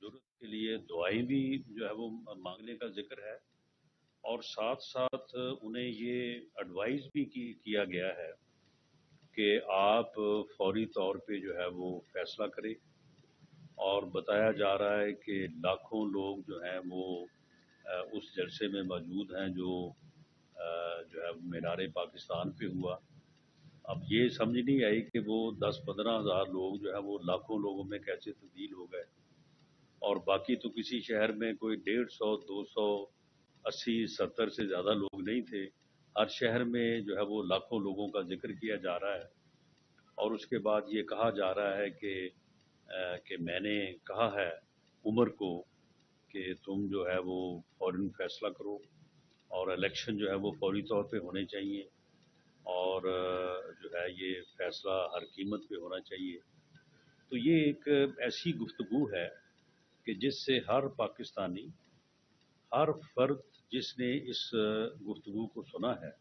ضرورت کے لیے دعائیں بھی جو ہے وہ مانگنے کا ذکر ہے، اور ساتھ ساتھ انہیں یہ ایڈوائز بھی کیا گیا ہے کہ آپ فوری طور پہ جو ہے وہ فیصلہ کریں، اور بتایا جا رہا ہے کہ لاکھوں لوگ جو ہیں وہ اس جلسے میں موجود ہیں جو ہے مینار پاکستان پہ ہوا۔ اب یہ سمجھ نہیں آئی کہ وہ 10-15 ہزار لوگ جو ہے وہ لاکھوں لوگوں میں کیسے تبدیل ہو گئے، اور باقی تو کسی شہر میں کوئی 150 200 80 70 سے زیادہ لوگ نہیں تھے۔ ہر شہر میں جو ہے وہ لاکھوں لوگوں کا ذکر کیا جا رہا ہے، اور اس کے بعد یہ کہا جا رہا ہے کہ میں نے کہا ہے عمر کو کہ تم جو ہے وہ فوراً فیصلہ کرو، اور الیکشن جو ہے وہ فوری طور پہ ہونے چاہیے، اور جو ہے یہ فیصلہ ہر قیمت پہ ہونا چاہیے۔ تو یہ ایک ایسی گفتگو ہے کہ جس سے ہر پاکستانی، ہر فرد جس نے اس گفتگو کو سنا ہے،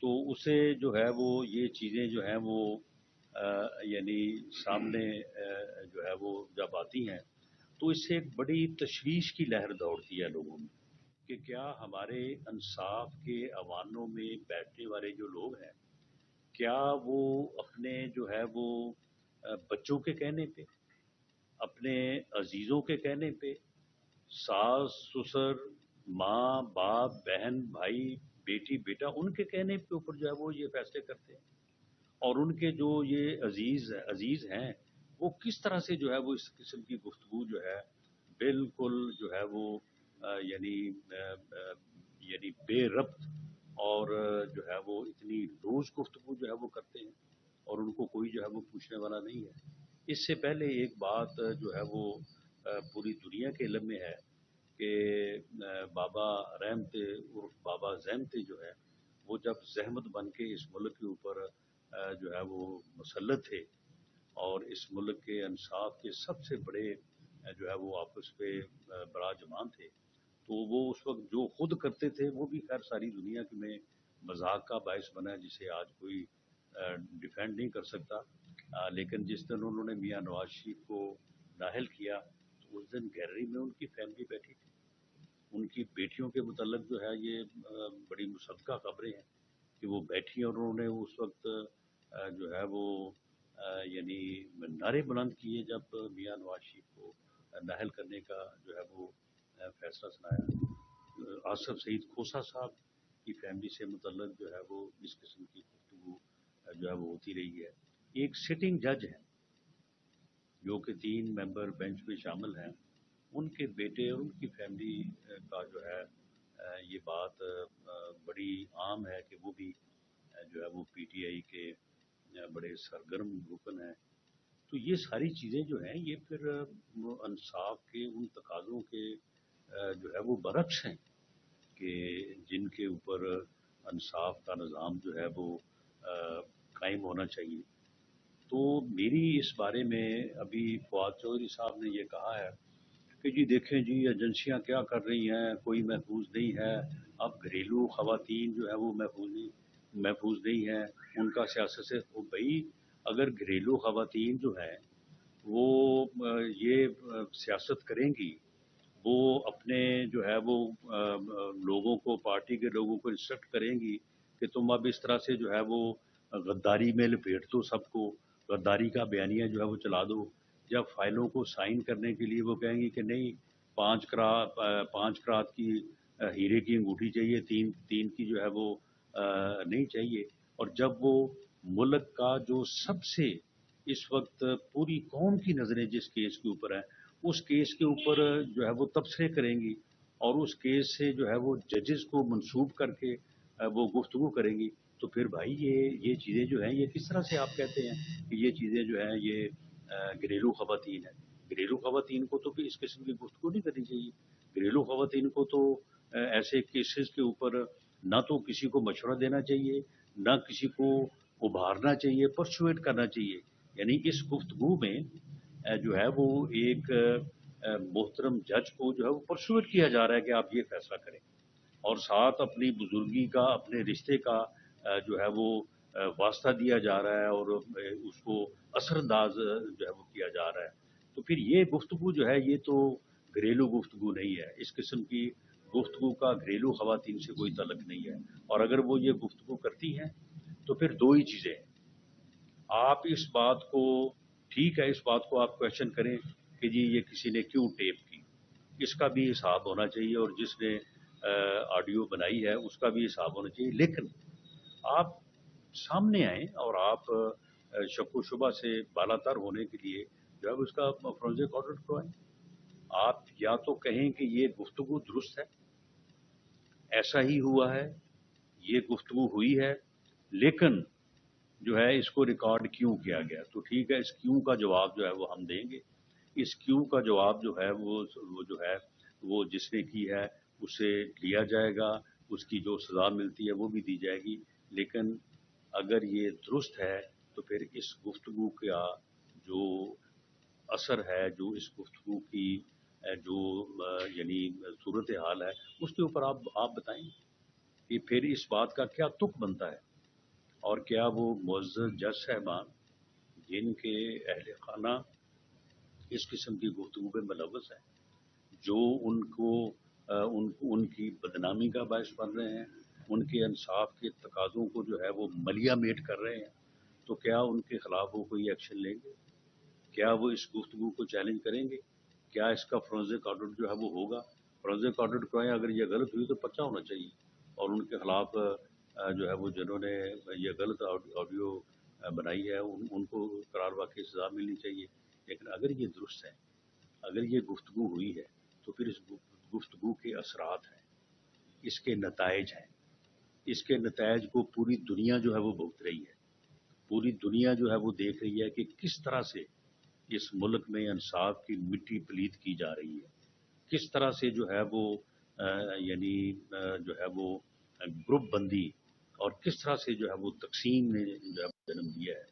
تو اسے جو ہے وہ یہ چیزیں جو ہیں وہ یعنی سامنے جو ہے وہ جب آتی ہیں تو اس سے ایک بڑی تشویش کی لہر دوڑتی ہے لوگوں میں، کہ کیا ہمارے انصاف کے ایوانوں میں بیٹھنے والے جو لوگ ہیں، کیا وہ اپنے جو ہے وہ بچوں کے کہنے پہ، اپنے عزیزوں کے کہنے پہ، ساس سسر، ماں باپ، بہن بھائی، بیٹی بیٹا، ان کے کہنے کے اوپر جو ہے وہ یہ فیصلے کرتے ہیں، اور ان کے جو یہ عزیز ہیں وہ کس طرح سے جو ہے وہ اس قسم کی گفتگو جو ہے بالکل جو ہے وہ یعنی بے ربط، اور جو ہے وہ اتنی لوز گفتگو جو ہے وہ کرتے ہیں، اور ان کو کوئی جو ہے وہ پوچھنے والا نہیں ہے۔ اس سے پہلے ایک بات جو ہے وہ پوری دنیا کے علم میں ہے کہ بابا رحمت عرف بابا زحمت جو ہے وہ جب زحمت بن کے اس ملک کے اوپر جو ہے وہ مسلط تھے، اور اس ملک کے انصاف کے سب سے بڑے جو ہے وہ آپس پہ براجمان تھے، تو وہ اس وقت جو خود کرتے تھے وہ بھی خیر ساری دنیا میں مذاق کا باعث بنا، جسے آج کوئی ڈیفینڈ نہیں کر سکتا۔ لیکن جس دن انہوں نے میاں نواز شریف کو نااہل کیا، تو اس دن گیلری میں ان کی فیملی بیٹھی تھی، ان کی بیٹیوں کے متعلق جو ہے یہ بڑی مصدقہ خبریں ہیں کہ وہ بیٹھی، اور انہوں نے اس وقت جو ہے وہ یعنی نعرے بلند کیے جب میاں نواز شریف کو نااہل کرنے کا جو ہے وہ فیصلہ سنایا۔ آصف سعید کھوسہ صاحب کی فیملی سے متعلق جو ہے وہ اس قسم کی گفتگو جو ہے وہ ہوتی رہی ہے۔ ایک سٹنگ جج ہیں جو کہ 3 ممبر بینچ میں شامل ہیں، ان کے بیٹے اور ان کی فیملی کا جو ہے یہ بات بڑی عام ہے کہ وہ بھی جو ہے وہ پی ٹی آئی کے بڑے سرگرم رکن ہیں۔ تو یہ ساری چیزیں جو ہیں یہ پھر انصاف کے ان تقاضوں کے جو ہے وہ برعکس ہیں کہ جن کے اوپر انصاف کا نظام جو ہے وہ قائم ہونا چاہیے۔ تو میری اس بارے میں ابھی فواد چودھری صاحب نے یہ کہا ہے کہ جی دیکھیں جی ایجنسیاں کیا کر رہی ہیں، کوئی محفوظ نہیں ہے، اب گھریلو خواتین جو ہے وہ محفوظ نہیں ہیں، ان کا سیاست سے بھائی اگر گھریلو خواتین جو ہیں وہ یہ سیاست کریں گی، وہ اپنے جو ہے وہ لوگوں کو، پارٹی کے لوگوں کو انسٹرکٹ کریں گی کہ تم اب اس طرح سے جو ہے وہ غداری میں لپیٹ دو، سب کو غداری کا بیانیہ جو ہے وہ چلا دو، جب فائلوں کو سائن کرنے کے لیے وہ کہیں گی کہ نہیں 5 کرات کی ہیرے کی انگوٹھی چاہیے، تین کی جو ہے وہ نہیں چاہیے، اور جب وہ ملک کا جو سب سے اس وقت پوری قوم کی نظریں جس کیس کے اوپر ہیں، اس کیس کے اوپر جو ہے وہ تبصرے کریں گی، اور اس کیس سے جو ہے وہ ججز کو منسوب کر کے وہ گفتگو کریں گی، تو پھر بھائی یہ چیزیں جو ہیں یہ کس طرح سے آپ کہتے ہیں کہ یہ چیزیں جو ہیں یہ گھریلو خواتین ہیں؟ گھریلو خواتین کو تو پھر اس قسم کی گفتگو نہیں کرنی چاہیے۔ گھریلو خواتین کو تو ایسے کیسز کے اوپر نہ تو کسی کو مشورہ دینا چاہیے، نہ کسی کو ابھارنا چاہیے، پرسویٹ کرنا چاہیے۔ یعنی اس گفتگو میں جو ہے وہ ایک محترم جج کو جو ہے وہ پرسویٹ کیا جا رہا ہے کہ آپ یہ فیصلہ کریں، اور ساتھ اپنی بزرگی کا، اپنے رشتے کا جو ہے وہ واسطہ دیا جا رہا ہے، اور اس کو اثر انداز جو ہے وہ کیا جا رہا ہے۔ تو پھر یہ گفتگو جو ہے یہ تو گھریلو گفتگو نہیں ہے. اس قسم کی گفتگو کا گھریلو خواتین سے کوئی تعلق نہیں ہے. اور اگر وہ یہ گفتگو کرتی ہیں تو پھر دو ہی چیزیں ہیں. آپ اس بات کو ٹھیک ہے، اس بات کو آپ کویشچن کریں کہ جی یہ کسی نے کیوں ٹیپ کی، اس کا بھی حساب ہونا چاہیے، اور جس نے آڈیو بنائی ہے اس کا بھی حساب ہونا چاہیے. لیکن آپ سامنے آئیں اور آپ شک و شبہ سے بالا تر ہونے کے لیے جو ہے اس کا فورینسک آڈٹ کروائیں. آپ یا تو کہیں کہ یہ گفتگو درست ہے، ایسا ہی ہوا ہے، یہ گفتگو ہوئی ہے، لیکن جو ہے اس کو ریکارڈ کیوں کیا گیا. تو ٹھیک ہے، اس کیوں کا جواب جو ہے وہ ہم دیں گے. اس کیوں کا جواب جو ہے وہ جو ہے وہ جس نے کی ہے اسے لیا جائے گا، اس کی جو سزا ملتی ہے وہ بھی دی جائے گی. لیکن اگر یہ درست ہے تو پھر اس گفتگو کا جو اثر ہے، جو اس گفتگو کی جو یعنی صورتحال ہے، اس کے اوپر آپ بتائیں کہ پھر اس بات کا کیا تک بنتا ہے. اور کیا وہ معزز جج صاحبان جن کے اہل خانہ اس قسم کی گفتگو پہ ملوث ہیں، جو ان کی بدنامی کا باعث بن رہے ہیں، ان کے انصاف کے تقاضوں کو جو ہے وہ ملیا میٹ کر رہے ہیں، تو کیا ان کے خلاف وہ کوئی ایکشن لیں گے؟ کیا وہ اس گفتگو کو چیلنج کریں گے؟ کیا اس کا فورینسک آڈٹ جو ہے وہ ہوگا؟ فورینسک آڈٹ کرائیں، اگر یہ غلط ہوئی تو پرچہ ہونا چاہیے، اور ان کے خلاف جو ہے وہ جنہوں نے یہ غلط آڈیو بنائی ہے ان کو قرار واقعی سزا ملنی چاہیے. لیکن اگر یہ درست ہے، اگر یہ گفتگو ہوئی ہے، تو پھر اس گفتگو کے اثرات ہیں، اس کے نتائج ہیں. اس کے نتائج کو پوری دنیا جو ہے وہ بھگت رہی ہے. پوری دنیا جو ہے وہ دیکھ رہی ہے کہ کس طرح سے اس ملک میں انصاف کی مٹی پلید کی جا رہی ہے، کس طرح سے جو ہے وہ یعنی جو ہے وہ گروپ بندی اور کس طرح سے جو ہے وہ تقسیم نے جو ہے جنم دیا ہے.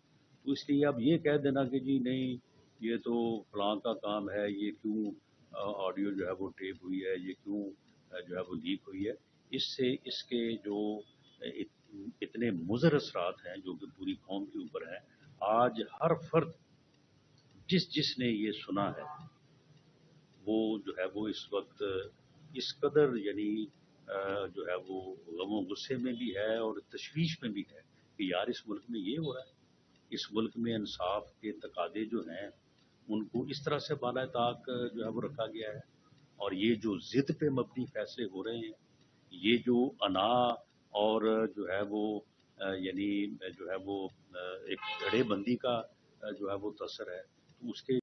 تو اس لیے اب یہ کہہ دینا کہ جی نہیں یہ تو فلاں کا کام ہے، یہ کیوں آڈیو جو ہے وہ ٹیپ ہوئی ہے، یہ کیوں جو ہے وہ لیک ہوئی ہے، اس سے اس کے جو اتنے مضر اثرات ہیں جو کہ پوری قوم کے اوپر ہیں. آج ہر فرد جس نے یہ سنا ہے وہ جو ہے وہ اس وقت اس قدر یعنی جو ہے وہ غم و غصے میں بھی ہے اور تشویش میں بھی ہے کہ یار اس ملک میں یہ ہو رہا ہے. اس ملک میں انصاف کے تقاضے جو ہیں ان کو اس طرح سے بالائے طاق جو ہے وہ رکھا گیا ہے. اور یہ جو ضد پہ مبنی فیصلے ہو رہے ہیں، یہ جو انا اور جو ہے وہ یعنی جو ہے وہ ایک گھڑے بندی کا جو ہے وہ تاثر ہے، تو اس کے